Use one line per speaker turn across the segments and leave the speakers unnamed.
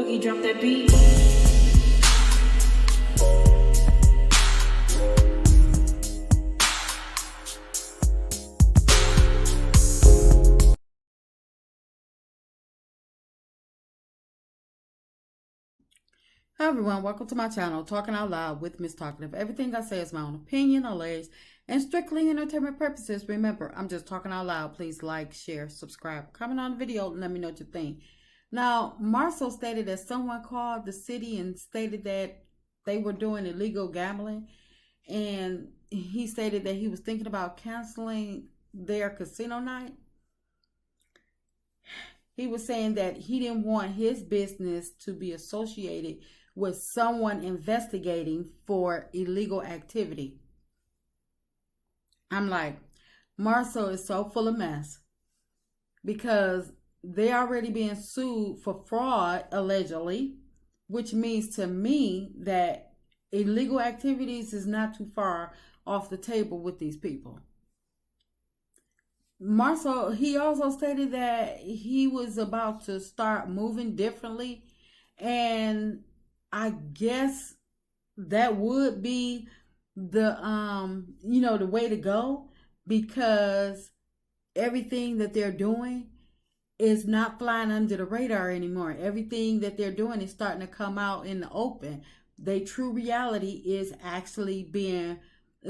Boogie, drop that beat.
Hi everyone, welcome to my channel, Talking Out Loud with Miss Talkative. Everything I say is my own opinion, alleged, and strictly entertainment purposes. Remember, I'm just talking out loud. Please like, share, subscribe, comment on the video, and let me know what you think. Now, MARSAU stated that someone called the city and stated that they were doing illegal gambling, and he stated that he was thinking about canceling their casino night. He was saying that he didn't want his business to be associated with someone investigating for illegal activity. I'm like, MARSAU is so full of mess because they're already being sued for fraud, allegedly, which means to me that illegal activities is not too far off the table with these people. MARSAU, he also stated that he was about to start moving differently, and I guess that would be the the way to go, because everything that they're doing is not flying under the radar anymore. Everything that they're doing is starting to come out in the open. Their true reality is actually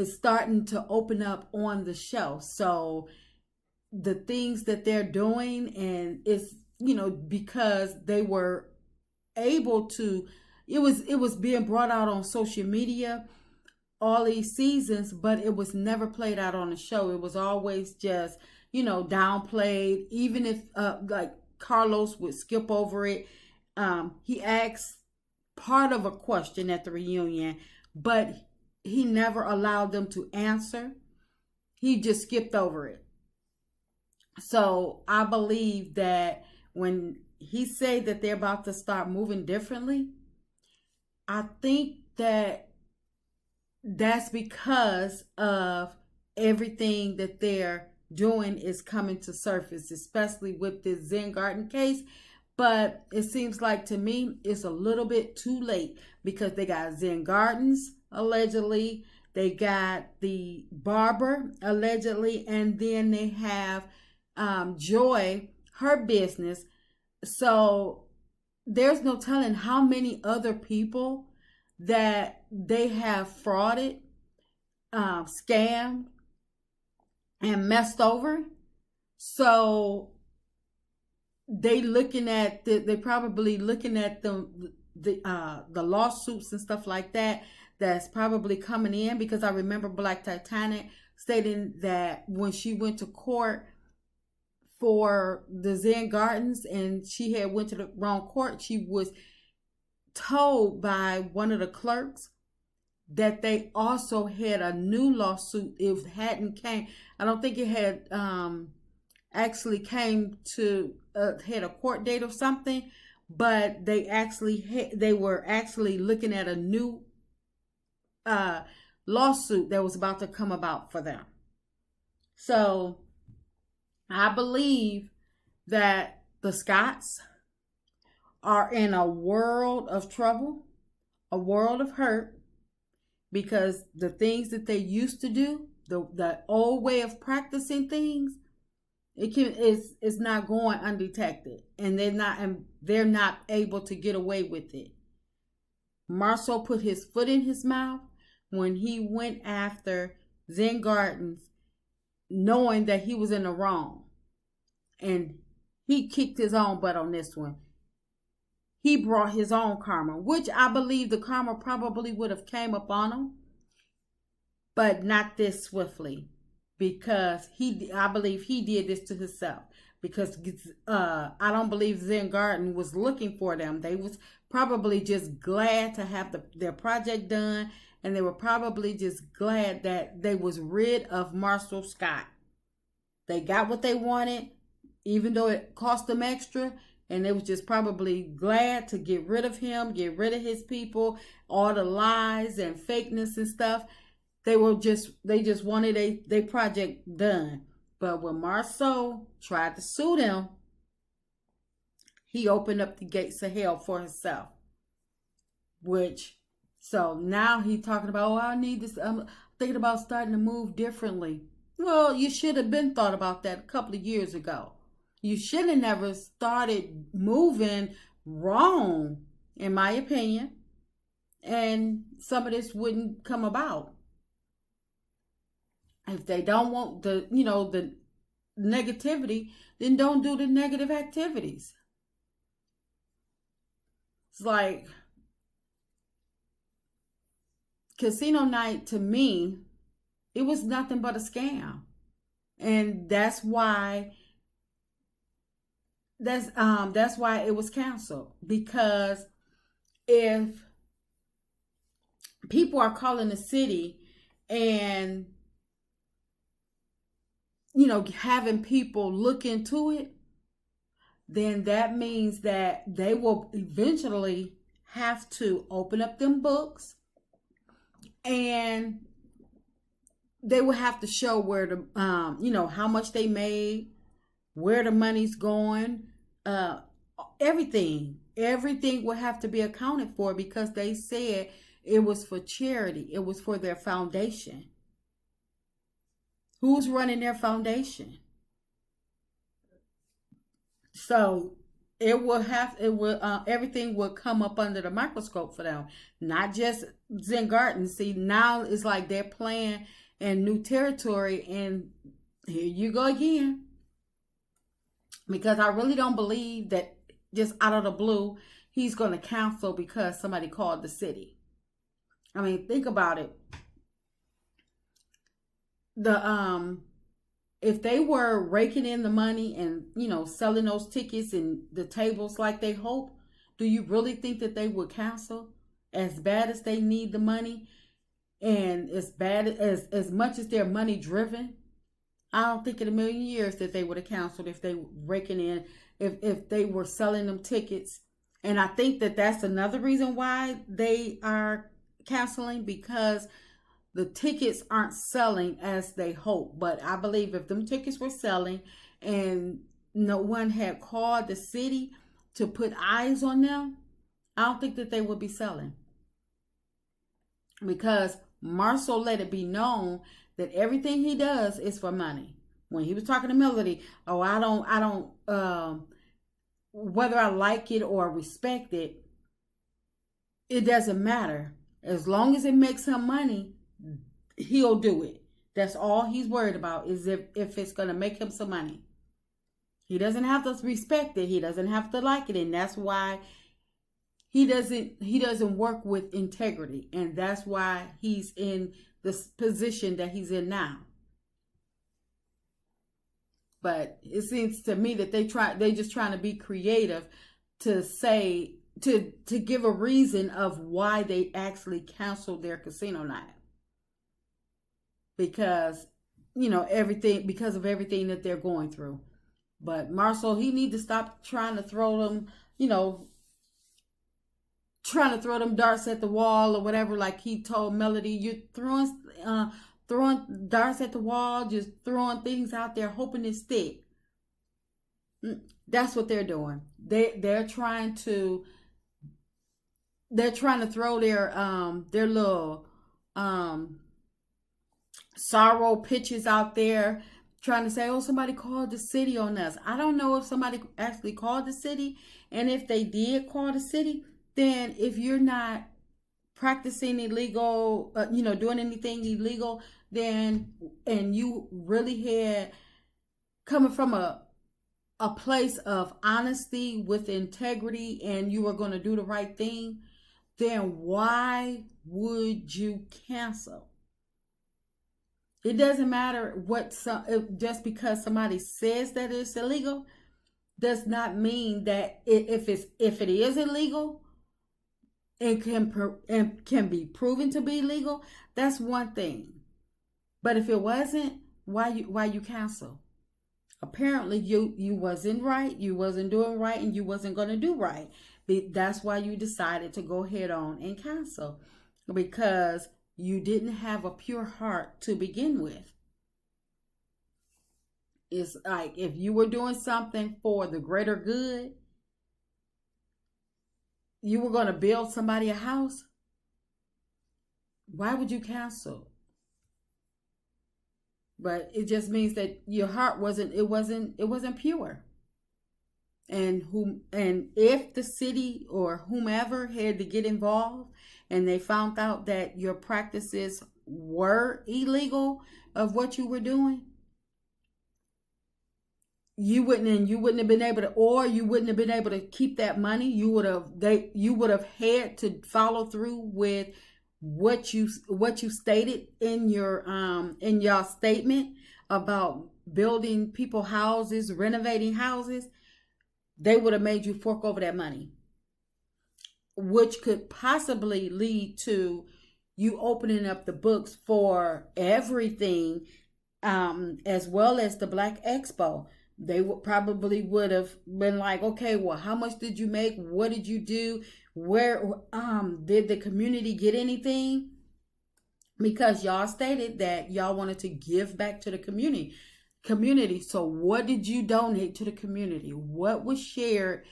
starting to open up on the show. So the things that they're doing, and it's because they were able to, it was being brought out on social media all these seasons, but it was never played out on the show. It was always just downplayed. Even if like Carlos would skip over it. He asked part of a question at the reunion, but he never allowed them to answer. He just skipped over it. So I believe that when he said that they're about to start moving differently, I think that that's because of everything that they're doing is coming to surface, especially with this Zen Garden case. But it seems like to me it's a little bit too late, because they got Zen Gardens allegedly, they got the barber allegedly, and then they have Joy, her business. So there's no telling how many other people that they have frauded, scammed, and messed over. So they probably looking at the lawsuits and stuff like that that's probably coming in, because I remember Black Titanic stating that when she went to court for the Zen Gardens and she had went to the wrong court, she was told by one of the clerks that they also had a new lawsuit. It hadn't came, I don't think it had actually came to had a court date or something, but they were actually looking at a new lawsuit that was about to come about for them. So I believe that the Scotts are in a world of trouble, a world of hurt, because the things that they used to do, the old way of practicing things, it's not going undetected, and they're not able to get away with it. MARSAU put his foot in his mouth when he went after Zen Gardens, knowing that he was in the wrong, and he kicked his own butt on this one. He brought his own karma, which I believe the karma probably would have came upon him, but not this swiftly, because I believe he did this to himself, because I don't believe Zen Garden was looking for them. They was probably just glad to have their project done, and they were probably just glad that they was rid of MARSAU Scott. They got what they wanted, even though it cost them extra, and they was just probably glad to get rid of him, get rid of his people, all the lies and fakeness and stuff. They just wanted their project done. But when MARSAU tried to sue them, he opened up the gates of hell for himself. Which, so now he's talking about, oh, I need this. I'm thinking about starting to move differently. Well, you should have been thought about that a couple of years ago. You should have never started moving wrong, in my opinion, and some of this wouldn't come about. If they don't want the negativity, then don't do the negative activities. It's like casino night to me, it was nothing but a scam. And that's why it was canceled. Because if people are calling the city and having people look into it, then that means that they will eventually have to open up them books, and they will have to show where the how much they made, where the money's going, everything will have to be accounted for, because they said it was for charity, it was for their foundation. Who's running their foundation? So everything will come up under the microscope for them, not just Zen Garden. See, now it's like they're playing in new territory, and here you go again. Because I really don't believe that just out of the blue he's going to cancel because somebody called the city. I mean, think about it. If they were raking in the money and selling those tickets and the tables like they hope, do you really think that they would cancel? As bad as they need the money, and as much as they're money driven, I don't think in a million years that they would have canceled if they were raking in, if they were selling them tickets. And I think that that's another reason why they are canceling, because the tickets aren't selling as they hope. But I believe if them tickets were selling and no one had called the city to put eyes on them, I don't think that they would be selling. Because MARSAU let it be known that everything he does is for money. When he was talking to Melody, oh, I don't, whether I like it or respect it, it doesn't matter. As long as it makes him money, he'll do it. That's all he's worried about, is if it's going to make him some money. He doesn't have to respect it. He doesn't have to like it. And that's why he doesn't work with integrity. And that's why he's in this position that he's in now. But it seems to me that they just trying to be creative to say, to give a reason of why they actually canceled their casino night. Because, everything, because of everything that they're going through. But MARSAU, he need to stop trying to throw them, trying to throw them darts at the wall or whatever. Like he told Melody, you're throwing darts at the wall, just throwing things out there, hoping it stick. That's what they're doing. They're trying to throw their little sorrow pictures out there, trying to say, oh, somebody called the city on us. I don't know if somebody actually called the city, and if they did call the city, then if you're not practicing illegal, doing anything illegal, then, and you really had coming from a place of honesty with integrity, and you were going to do the right thing, then why would you cancel? It doesn't matter just because somebody says that it's illegal does not mean that if it is illegal and can be proven to be legal, that's one thing. But if it wasn't, why you cancel? Apparently you wasn't right, you wasn't doing right, and you wasn't going to do right. That's why you decided to go head on and cancel, because you didn't have a pure heart to begin with. It's like if you were doing something for the greater good you were going to build somebody a house, why would you cancel? But it just means that your heart wasn't pure. And if the city or whomever had to get involved and they found out that your practices were illegal of what you were doing, you wouldn't have been able to, or you wouldn't have been able to keep that money. You would have had to follow through with what you stated in your statement about building people houses, renovating houses. They would have made you fork over that money, which could possibly lead to you opening up the books for everything, as well as the Black Expo. They would have been like, okay, well, how much did you make? What did you do? Where did the community get anything? Because y'all stated that y'all wanted to give back to the community. So what did you donate to the community? What was shared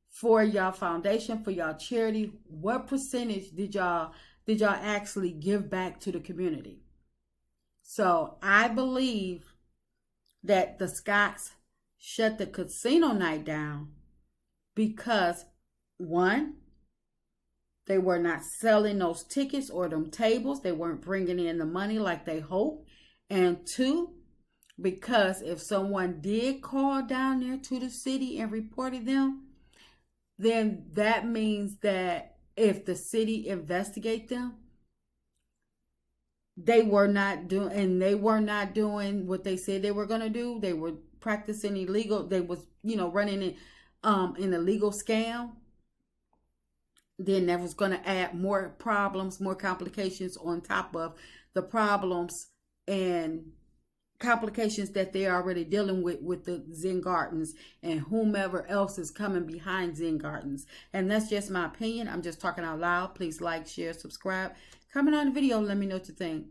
for y'all foundation, for y'all charity? What percentage did y'all actually give back to the community? So I believe that the Scotts shut the casino night down because, one, they were not selling those tickets or them tables. They weren't bringing in the money like they hoped. And two, because if someone did call down there to the city and reported them, then that means that if the city investigate them, they were not doing what they said they were going to do. They were practicing illegal. They was, running an illegal scam. Then that was going to add more problems, more complications on top of the problems and complications that they're already dealing with the Zen Gardens and whomever else is coming behind Zen Gardens. And that's just my opinion. I'm just talking out loud. Please like, share, subscribe, comment on the video, let me know what you think.